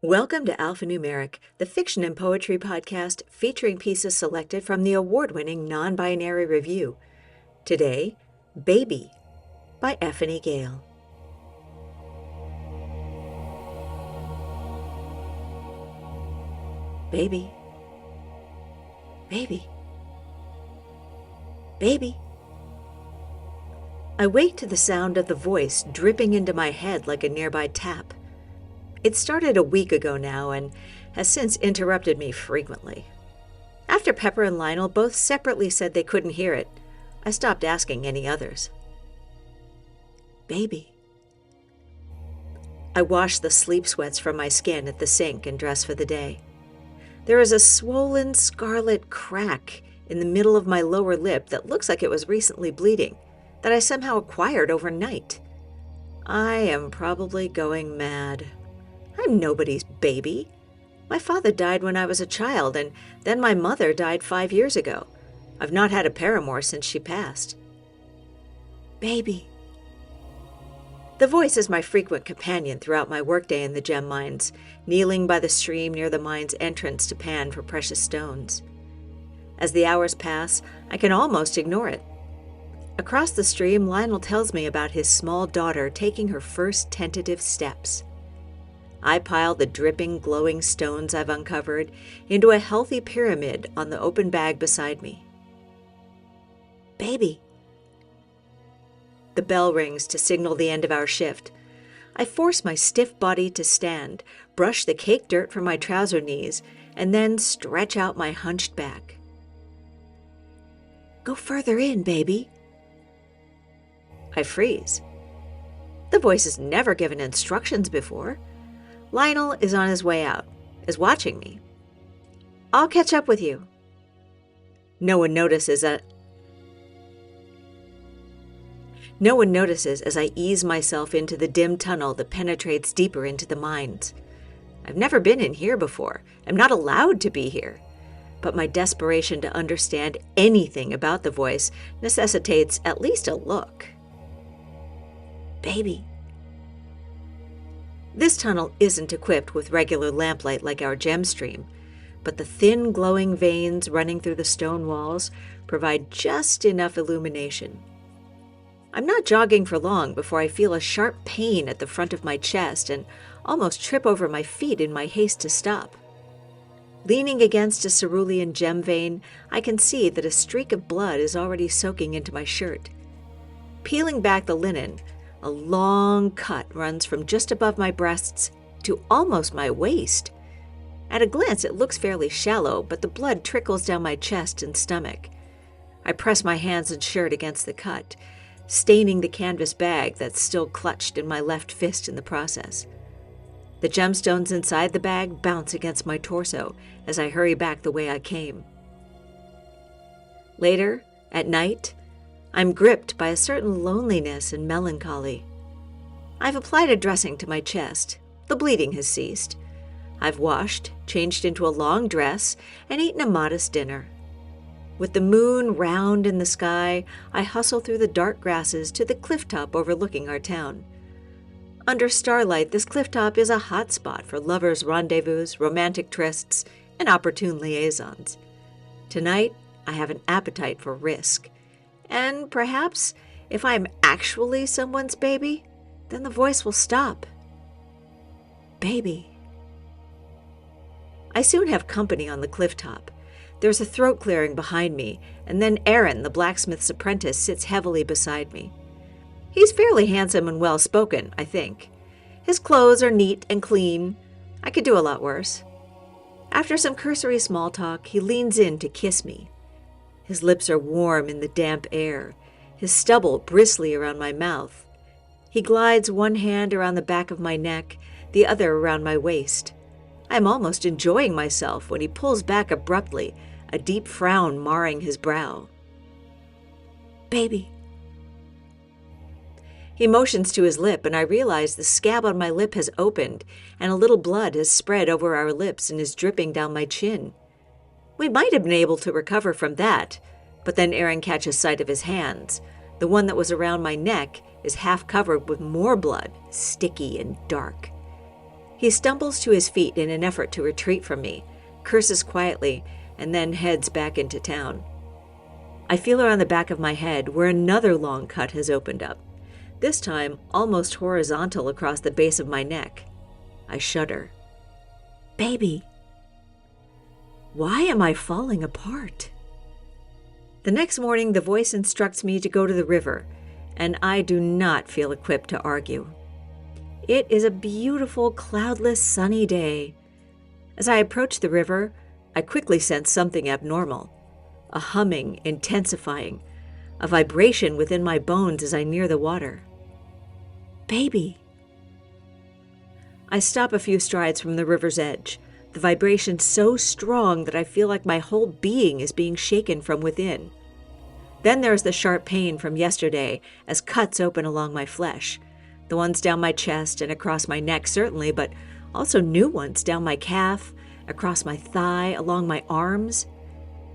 Welcome to Alphanumeric, the fiction and poetry podcast featuring pieces selected from the award-winning Non-Binary Review. Today, Baby by Effany Gale. Baby. Baby. Baby. I wake to the sound of the voice dripping into my head like a nearby tap. It started a week ago now and has since interrupted me frequently. After Pepper and Lionel both separately said they couldn't hear it, I stopped asking any others. Baby. I wash the sleep sweats from my skin at the sink and dress for the day. There is a swollen scarlet crack in the middle of my lower lip that looks like it was recently bleeding, that I somehow acquired overnight. I am probably going mad. I'm nobody's baby. My father died when I was a child, and then my mother died 5 years ago. I've not had a paramour since she passed. Baby. The voice is my frequent companion throughout my workday in the gem mines, kneeling by the stream near the mine's entrance to pan for precious stones. As the hours pass, I can almost ignore it. Across the stream, Lionel tells me about his small daughter taking her first tentative steps. I pile the dripping, glowing stones I've uncovered into a healthy pyramid on the open bag beside me. Baby. The bell rings to signal the end of our shift. I force my stiff body to stand, brush the caked dirt from my trouser knees, and then stretch out my hunched back. Go further in, baby. I freeze. The voice has never given instructions before. Lionel is on his way out, is watching me. I'll catch up with you. No one notices as I ease myself into the dim tunnel that penetrates deeper into the mines. I've never been in here before. I'm not allowed to be here. But my desperation to understand anything about the voice necessitates at least a look. Baby. This tunnel isn't equipped with regular lamplight like our gem stream, but the thin glowing veins running through the stone walls provide just enough illumination. I'm not jogging for long before I feel a sharp pain at the front of my chest and almost trip over my feet in my haste to stop. Leaning against a cerulean gem vein, I can see that a streak of blood is already soaking into my shirt. Peeling back the linen, a long cut runs from just above my breasts to almost my waist. At a glance, it looks fairly shallow, but the blood trickles down my chest and stomach. I press my hands and shirt against the cut, staining the canvas bag that's still clutched in my left fist in the process. The gemstones inside the bag bounce against my torso as I hurry back the way I came. Later, at night, I'm gripped by a certain loneliness and melancholy. I've applied a dressing to my chest. The bleeding has ceased. I've washed, changed into a long dress, and eaten a modest dinner. With the moon round in the sky, I hustle through the dark grasses to the clifftop overlooking our town. Under starlight, this clifftop is a hot spot for lovers' rendezvous, romantic trysts, and opportune liaisons. Tonight, I have an appetite for risk. And perhaps, if I'm actually someone's baby, then the voice will stop. Baby. I soon have company on the clifftop. There's a throat clearing behind me, and then Aaron, the blacksmith's apprentice, sits heavily beside me. He's fairly handsome and well-spoken, I think. His clothes are neat and clean. I could do a lot worse. After some cursory small talk, he leans in to kiss me. His lips are warm in the damp air, his stubble bristly around my mouth. He glides one hand around the back of my neck, the other around my waist. I'm almost enjoying myself when he pulls back abruptly, a deep frown marring his brow. Baby. He motions to his lip, and I realize the scab on my lip has opened, and a little blood has spread over our lips and is dripping down my chin. We might have been able to recover from that, but then Aaron catches sight of his hands. The one that was around my neck is half covered with more blood, sticky and dark. He stumbles to his feet in an effort to retreat from me, curses quietly, and then heads back into town. I feel around the back of my head where another long cut has opened up, this time almost horizontal across the base of my neck. I shudder. Baby, why am I falling apart? The next morning, the voice instructs me to go to the river, and I do not feel equipped to argue. It is a beautiful, cloudless, sunny day. As I approach the river, I quickly sense something abnormal. A humming, intensifying, a vibration within my bones as I near the water. Baby. I stop a few strides from the river's edge, the vibration so strong that I feel like my whole being is being shaken from within. Then there's the sharp pain from yesterday as cuts open along my flesh, the ones down my chest and across my neck certainly, but also new ones down my calf, across my thigh, along my arms.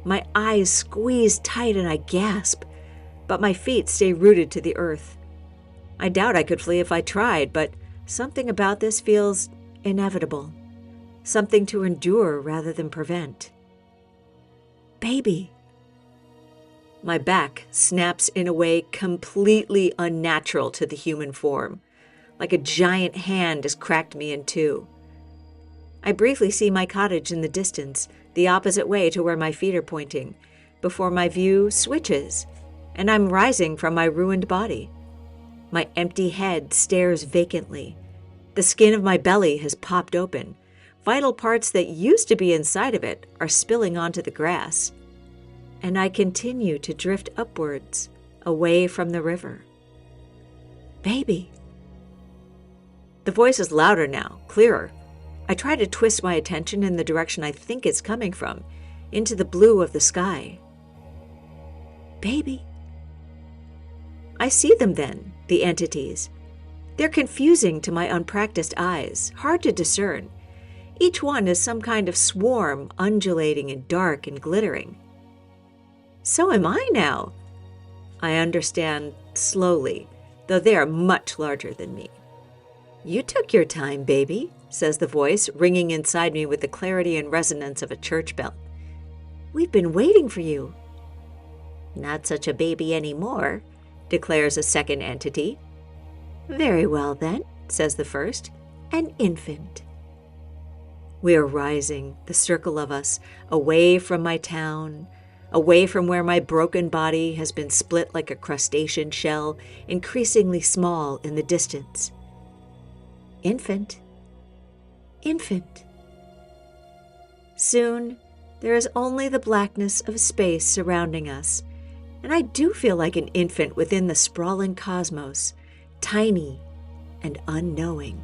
My eyes squeeze tight and I gasp, but my feet stay rooted to the earth. I doubt I could flee if I tried, but something about this feels inevitable, something to endure rather than prevent. Baby. My back snaps in a way completely unnatural to the human form, like a giant hand has cracked me in two. I briefly see my cottage in the distance, the opposite way to where my feet are pointing, before my view switches, and I'm rising from my ruined body. My empty head stares vacantly. The skin of my belly has popped open. Vital parts that used to be inside of it are spilling onto the grass. And I continue to drift upwards, away from the river. Baby. The voice is louder now, clearer. I try to twist my attention in the direction I think it's coming from, into the blue of the sky. Baby. I see them then, the entities. They're confusing to my unpracticed eyes, hard to discern. Each one is some kind of swarm, undulating and dark and glittering. So am I now. I understand slowly, though they are much larger than me. You took your time, baby, says the voice, ringing inside me with the clarity and resonance of a church bell. We've been waiting for you. Not such a baby anymore, declares a second entity. Very well then, says the first, an infant. We are rising, the circle of us, away from my town, away from where my broken body has been split like a crustacean shell, increasingly small in the distance. Infant. Infant. Soon, there is only the blackness of space surrounding us, and I do feel like an infant within the sprawling cosmos, tiny and unknowing.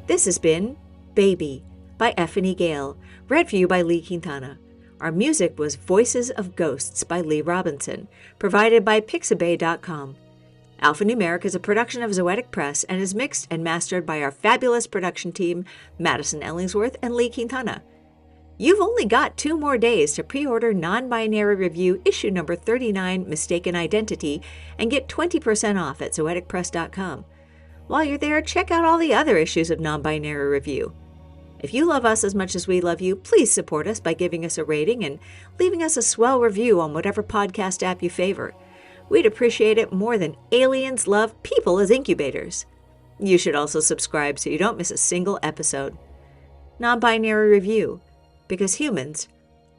This has been Baby by Effany Gale, read for you by Lee Quintana. Our music was Voices of Ghosts by Lee Robinson, provided by Pixabay.com. Alphanumeric is a production of Zoetic Press and is mixed and mastered by our fabulous production team, Madison Ellingsworth and Lee Quintana. You've only got 2 more days to pre-order Non-Binary Review issue number 39, Mistaken Identity, and get 20% off at zoeticpress.com. While you're there, check out all the other issues of Non-Binary Review. If you love us as much as we love you, please support us by giving us a rating and leaving us a swell review on whatever podcast app you favor. We'd appreciate it more than aliens love people as incubators. You should also subscribe so you don't miss a single episode. Non-Binary Review, because humans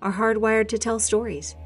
are hardwired to tell stories.